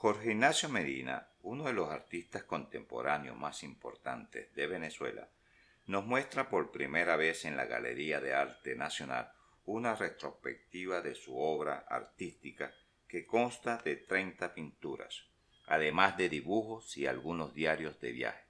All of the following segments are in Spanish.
Jorge Ignacio Medina, uno de los artistas contemporáneos más importantes de Venezuela, nos muestra por primera vez en la Galería de Arte Nacional una retrospectiva de su obra artística que consta de 30 pinturas, además de dibujos y algunos diarios de viaje,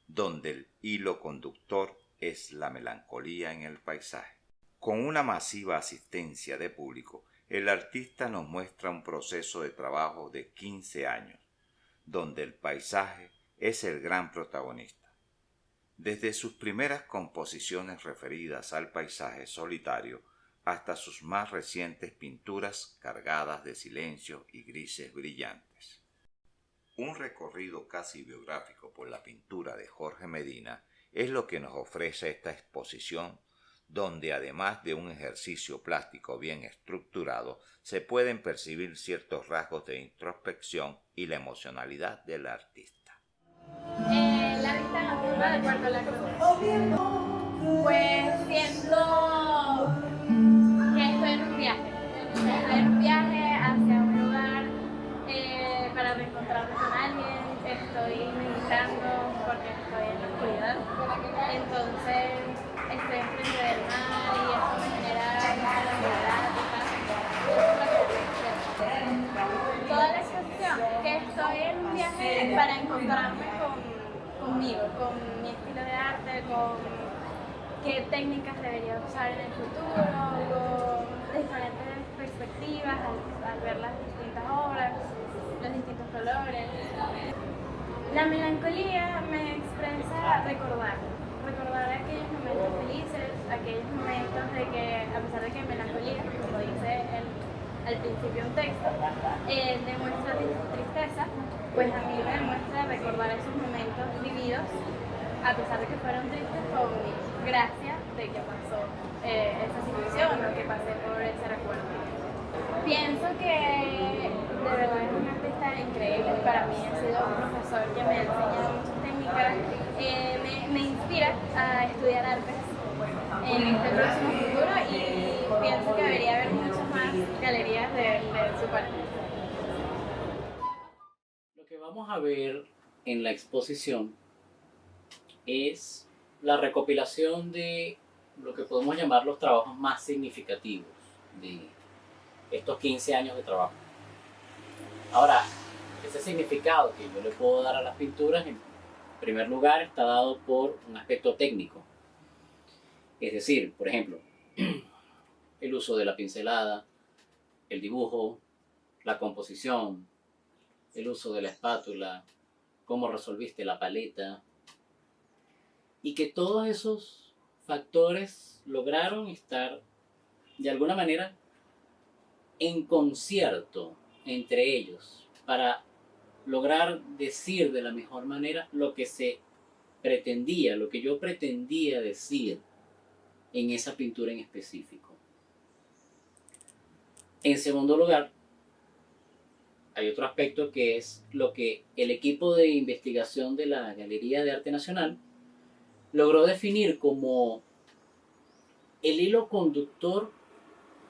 donde el hilo conductor es la melancolía en el paisaje. Con una masiva asistencia de público, el artista nos muestra un proceso de trabajo de 15 años, donde el paisaje es el gran protagonista. Desde sus primeras composiciones referidas al paisaje solitario hasta sus más recientes pinturas cargadas de silencio y grises brillantes. Un recorrido casi biográfico por la pintura de Jorge Medina es lo que nos ofrece esta exposición, donde además de un ejercicio plástico bien estructurado, se pueden percibir ciertos rasgos de introspección y la emocionalidad del artista. La vista nocturna del Puerto La Cruz. Pues siento que estoy en un viaje. Estoy en un viaje hacia un lugar para reencontrarme con alguien. Estoy meditando porque estoy en la oscuridad. Entonces estoy enfrente del mar y eso me genera tranquilidad y paz. Toda la exposición, que estoy en un viaje para encontrarme conmigo, con mi estilo de arte, con qué técnicas debería usar en el futuro, con diferentes perspectivas al ver las distintas obras, los distintos colores. La melancolía me expresa recordar aquellos momentos felices, aquellos momentos de que, a pesar de que melancolía, como dice al principio un texto, demuestra tristeza, pues a mí me demuestra recordar esos momentos vividos, a pesar de que fueron tristes, con gracia de que pasó esa situación o que pasé por ese recuerdo. Pienso que de verdad es un artista increíble. Para mí ha sido un profesor que me ha enseñado muchas técnicas, me inspira a estudiar artes en este próximo futuro y pienso que debería haber muchas más galerías de su parte. Lo que vamos a ver en la exposición es la recopilación de lo que podemos llamar los trabajos más significativos de estos 15 años de trabajo. Ahora, ese significado que yo le puedo dar a las pinturas, en primer lugar, está dado por un aspecto técnico. Es decir, por ejemplo, el uso de la pincelada, el dibujo, la composición, el uso de la espátula, cómo resolviste la paleta, y que todos esos factores lograron estar de alguna manera en concierto entre ellos para lograr decir de la mejor manera lo que se pretendía, lo que yo pretendía decir en esa pintura en específico. En segundo lugar, hay otro aspecto que es lo que el equipo de investigación de la Galería de Arte Nacional logró definir como el hilo conductor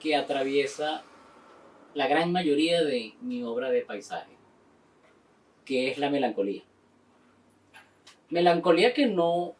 que atraviesa la gran mayoría de mi obra de paisaje, que es la melancolía. Melancolía que no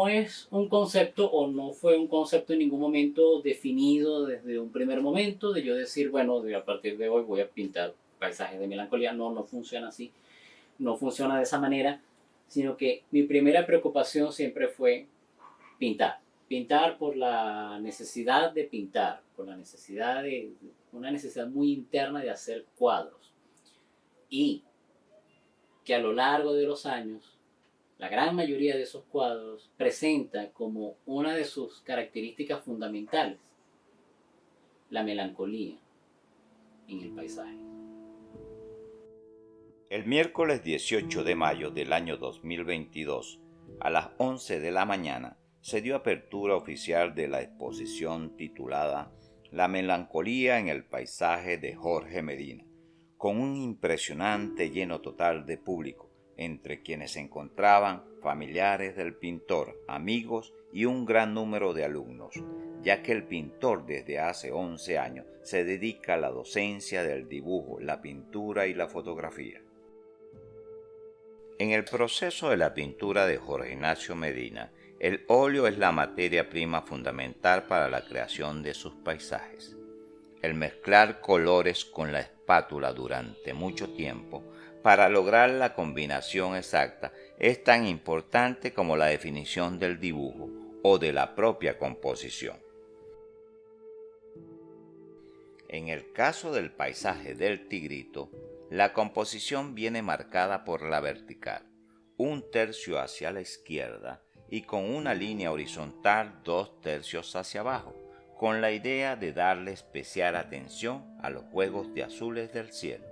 es un concepto o no fue un concepto en ningún momento definido desde un primer momento, de yo decir, bueno, a partir de hoy voy a pintar paisajes de melancolía. No funciona así, no funciona de esa manera, sino que mi primera preocupación siempre fue pintar. Pintar por la necesidad de pintar, por la necesidad de una necesidad muy interna de hacer cuadros. Y que a lo largo de los años, la gran mayoría de esos cuadros presenta como una de sus características fundamentales la melancolía en el paisaje. El miércoles 18 de mayo del año 2022, a las 11 de la mañana, se dio apertura oficial de la exposición titulada La melancolía en el paisaje de Jorge Medina, con un impresionante lleno total de público, entre quienes se encontraban familiares del pintor, amigos y un gran número de alumnos, ya que el pintor desde hace 11 años se dedica a la docencia del dibujo, la pintura y la fotografía. En el proceso de la pintura de Jorge Ignacio Medina, el óleo es la materia prima fundamental para la creación de sus paisajes. El mezclar colores con la espátula durante mucho tiempo para lograr la combinación exacta es tan importante como la definición del dibujo o de la propia composición. En el caso del paisaje del Tigrito, la composición viene marcada por la vertical, 1/3 hacia la izquierda y con una línea horizontal 2/3 hacia abajo, con la idea de darle especial atención a los juegos de azules del cielo,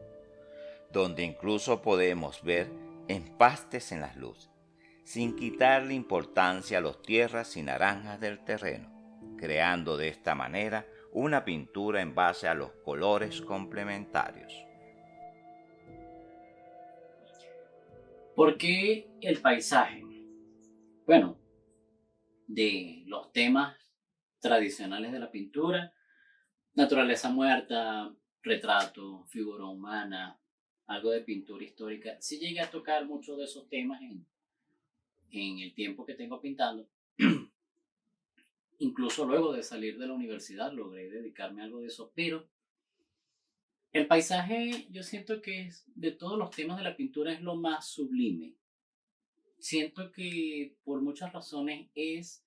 donde incluso podemos ver empastes en las luces, sin quitarle importancia a los tierras y naranjas del terreno, creando de esta manera una pintura en base a los colores complementarios. ¿Por qué el paisaje? Bueno, de los temas tradicionales de la pintura, naturaleza muerta, retrato, figura humana, algo de pintura histórica. Sí llegué a tocar muchos de esos temas en el tiempo que tengo pintando. Incluso luego de salir de la universidad logré dedicarme a algo de eso, pero el paisaje yo siento que es, de todos los temas de la pintura, es lo más sublime. Siento que por muchas razones es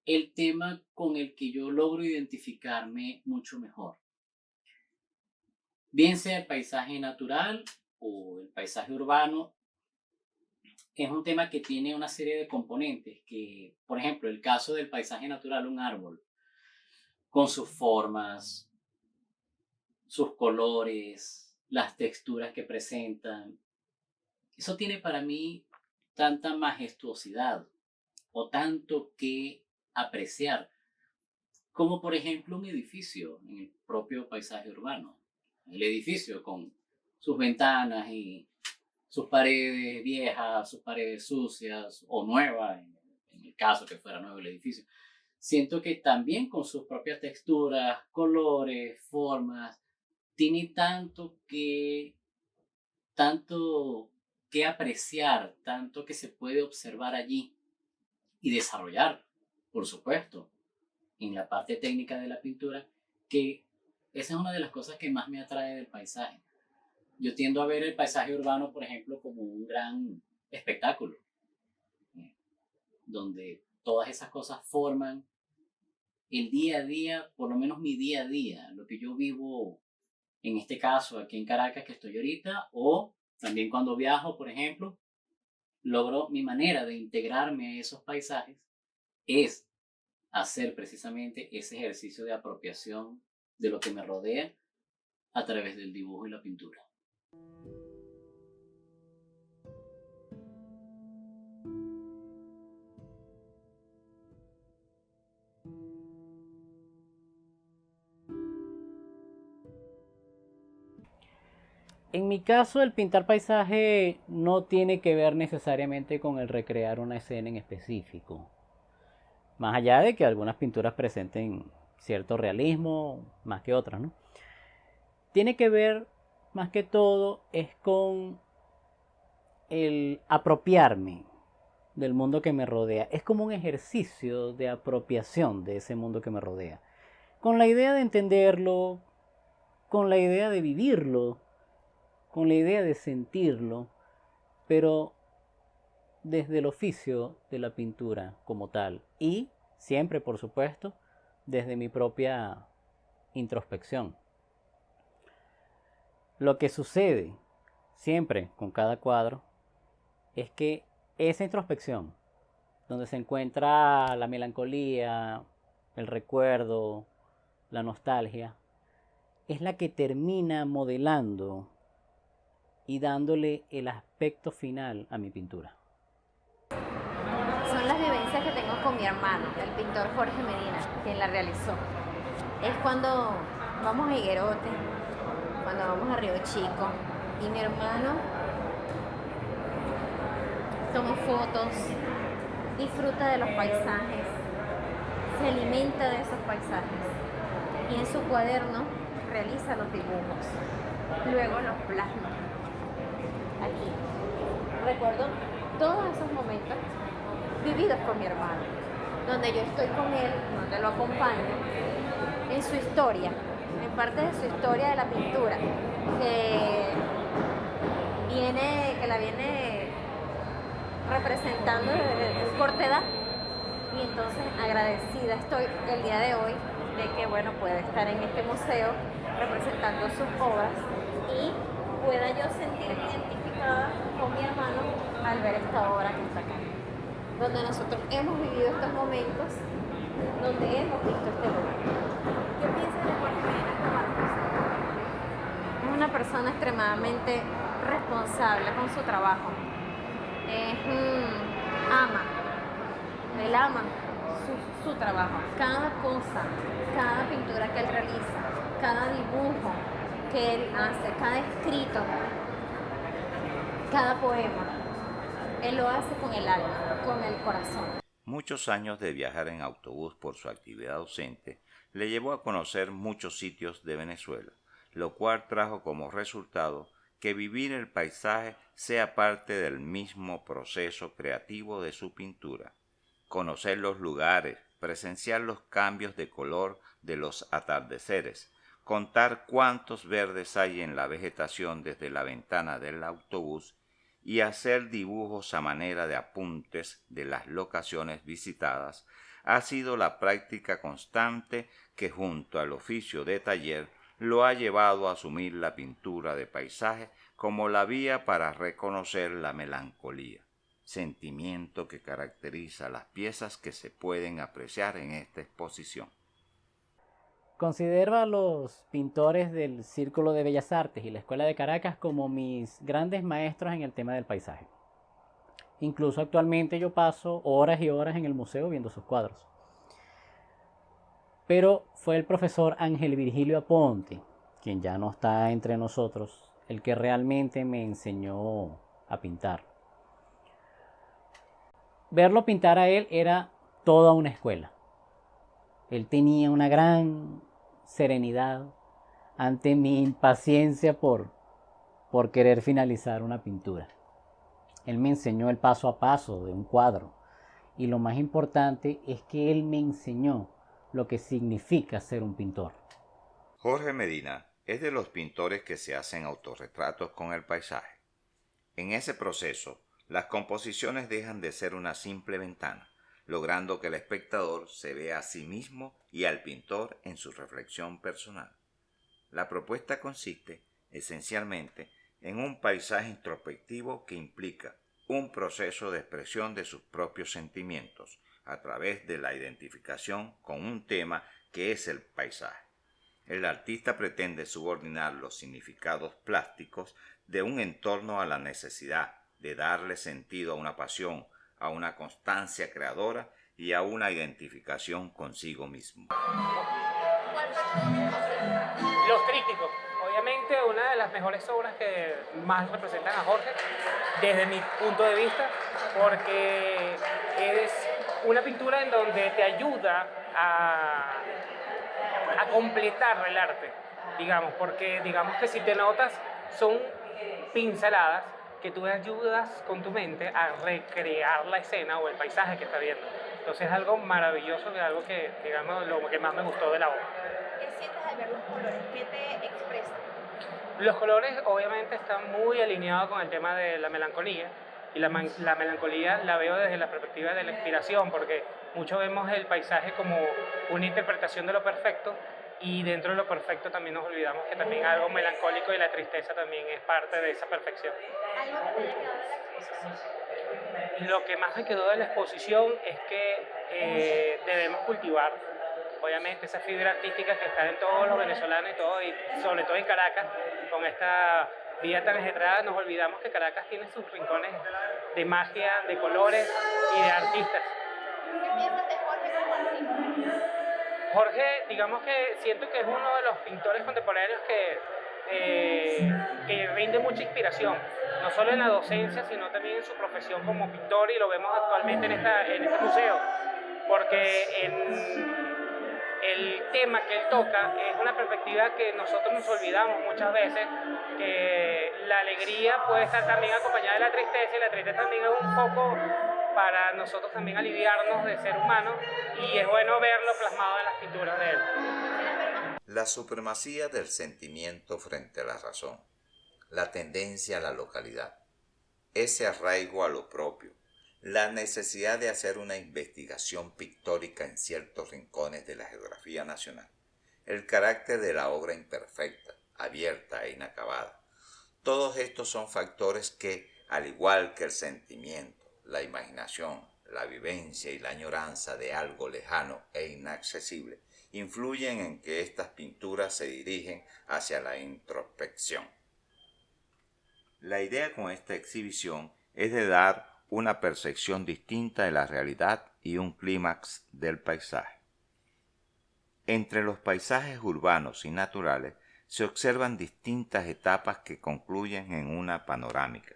el tema con el que yo logro identificarme mucho mejor. Bien sea el paisaje natural o el paisaje urbano, es un tema que tiene una serie de componentes que, por ejemplo, el caso del paisaje natural, un árbol, con sus formas, sus colores, las texturas que presentan, eso tiene para mí tanta majestuosidad o tanto que apreciar, como por ejemplo un edificio en el propio paisaje urbano. El edificio con sus ventanas y sus paredes viejas, sus paredes sucias o nuevas, en el caso que fuera nuevo el edificio. Siento que también con sus propias texturas, colores, formas, tiene tanto que apreciar, tanto que se puede observar allí y desarrollar, por supuesto, en la parte técnica de la pintura, que esa es una de las cosas que más me atrae del paisaje. Yo tiendo a ver el paisaje urbano, por ejemplo, como un gran espectáculo, donde todas esas cosas forman el día a día, por lo menos mi día a día, lo que yo vivo, en este caso aquí en Caracas que estoy ahorita, o también cuando viajo, por ejemplo, logro mi manera de integrarme a esos paisajes es hacer precisamente ese ejercicio de apropiación de lo que me rodea a través del dibujo y la pintura. En mi caso, el pintar paisaje no tiene que ver necesariamente con el recrear una escena en específico. Más allá de que algunas pinturas presenten cierto realismo, más que otras, ¿no? Tiene que ver, más que todo, es con el apropiarme del mundo que me rodea. Es como un ejercicio de apropiación de ese mundo que me rodea. Con la idea de entenderlo, con la idea de vivirlo, con la idea de sentirlo, pero desde el oficio de la pintura como tal. Y siempre, por supuesto, desde mi propia introspección. Lo que sucede siempre con cada cuadro es que esa introspección, donde se encuentra la melancolía, el recuerdo, la nostalgia, es la que termina modelando y dándole el aspecto final a mi pintura. Son las vivencias que tengo con mi hermano, el pintor Jorge Medina, quien la realizó. Es cuando vamos a Higuerote, cuando vamos a Río Chico, y mi hermano toma fotos, disfruta de los paisajes, se se alimenta de esos paisajes y en su cuaderno realiza los dibujos, luego los plasma aquí. Recuerdo todos esos momentos vividos con mi hermano, donde yo estoy con él, donde lo acompaño en su historia, en parte de su historia de la pintura, que la viene representando desde corta edad. Y entonces agradecida estoy el día de hoy de que pueda estar en este museo representando sus obras y pueda yo sentirme identificada con mi hermano al ver esta obra que está acá, donde nosotros hemos vivido estos momentos, donde hemos visto este lugar. ¿Qué piensas de Jorge Medina Marcos? Es una persona extremadamente responsable con su trabajo. Él ama su trabajo, cada cosa, cada pintura que él realiza, cada dibujo que él hace, cada escrito, cada poema, él lo hace con el alma, con el corazón. Muchos años de viajar en autobús por su actividad docente le llevó a conocer muchos sitios de Venezuela, lo cual trajo como resultado que vivir el paisaje sea parte del mismo proceso creativo de su pintura. Conocer los lugares, presenciar los cambios de color de los atardeceres, contar cuántos verdes hay en la vegetación desde la ventana del autobús y hacer dibujos a manera de apuntes de las locaciones visitadas ha sido la práctica constante que junto al oficio de taller lo ha llevado a asumir la pintura de paisaje como la vía para reconocer la melancolía, sentimiento que caracteriza las piezas que se pueden apreciar en esta exposición. Considero a los pintores del Círculo de Bellas Artes y la Escuela de Caracas como mis grandes maestros en el tema del paisaje. Incluso actualmente yo paso horas y horas en el museo viendo sus cuadros. Pero fue el profesor Ángel Virgilio Aponte, quien ya no está entre nosotros, el que realmente me enseñó a pintar. Verlo pintar a él era toda una escuela. Él tenía una gran serenidad ante mi impaciencia por querer finalizar una pintura. Él me enseñó el paso a paso de un cuadro y lo más importante es que él me enseñó lo que significa ser un pintor. Jorge Medina es de los pintores que se hacen autorretratos con el paisaje. En ese proceso, las composiciones dejan de ser una simple ventana, logrando que el espectador se vea a sí mismo y al pintor en su reflexión personal. La propuesta consiste, esencialmente, en un paisaje introspectivo que implica un proceso de expresión de sus propios sentimientos a través de la identificación con un tema que es el paisaje. El artista pretende subordinar los significados plásticos de un entorno a la necesidad de darle sentido a una pasión, a una constancia creadora y a una identificación consigo mismo. Los Trípticos, obviamente una de las mejores obras que más representan a Jorge, desde mi punto de vista, porque es una pintura en donde te ayuda a completar el arte, digamos, porque digamos que si te notas son pinceladas que tú ayudas con tu mente a recrear la escena o el paisaje que estás viendo. Entonces es algo maravilloso, es algo que, digamos, lo que más me gustó de la obra. ¿Qué sientes al ver los colores? ¿Qué te expresan? Los colores obviamente están muy alineados con el tema de la melancolía, y la melancolía la veo desde la perspectiva de la inspiración, porque muchos vemos el paisaje como una interpretación de lo perfecto, y dentro de lo perfecto también nos olvidamos que también algo melancólico y la tristeza también es parte de esa perfección. ¿Algo que te haya quedado de la exposición? Lo que más me quedó de la exposición es que debemos cultivar, obviamente, esa fibra artística que está en todos los venezolanos y sobre todo en Caracas, con esta vida tan ajetreada. Nos olvidamos que Caracas tiene sus rincones de magia, de colores y de artistas. ¿Qué piensas de Jorge como artista? Jorge, digamos que siento que es uno de los pintores contemporáneos que rinde mucha inspiración, no solo en la docencia, sino también en su profesión como pintor, y lo vemos actualmente en este museo. porque el tema que él toca es una perspectiva que nosotros nos olvidamos muchas veces, que la alegría puede estar también acompañada de la tristeza, y la tristeza también es un foco para nosotros también aliviarnos de ser humanos, y es bueno verlo plasmado en las pinturas de él. La supremacía del sentimiento frente a la razón, la tendencia a la localidad, ese arraigo a lo propio, la necesidad de hacer una investigación pictórica en ciertos rincones de la geografía nacional, el carácter de la obra imperfecta, abierta e inacabada. Todos estos son factores que, al igual que el sentimiento, la imaginación, la vivencia y la añoranza de algo lejano e inaccesible, influyen en que estas pinturas se dirigen hacia la introspección. La idea con esta exhibición es de dar una percepción distinta de la realidad y un clímax del paisaje. Entre los paisajes urbanos y naturales se observan distintas etapas que concluyen en una panorámica,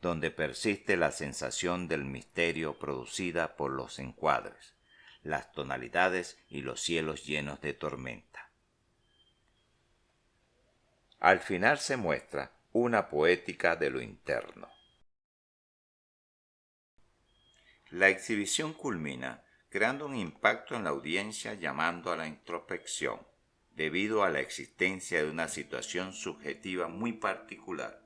donde persiste la sensación del misterio producida por los encuadres, las tonalidades y los cielos llenos de tormenta. Al final se muestra una poética de lo interno. La exhibición culmina creando un impacto en la audiencia, llamando a la introspección, debido a la existencia de una situación subjetiva muy particular,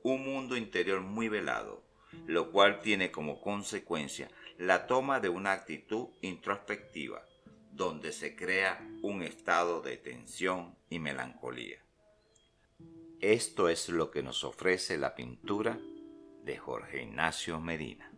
un mundo interior muy velado, lo cual tiene como consecuencia la toma de una actitud introspectiva, donde se crea un estado de tensión y melancolía. Esto es lo que nos ofrece la pintura de Jorge Ignacio Medina.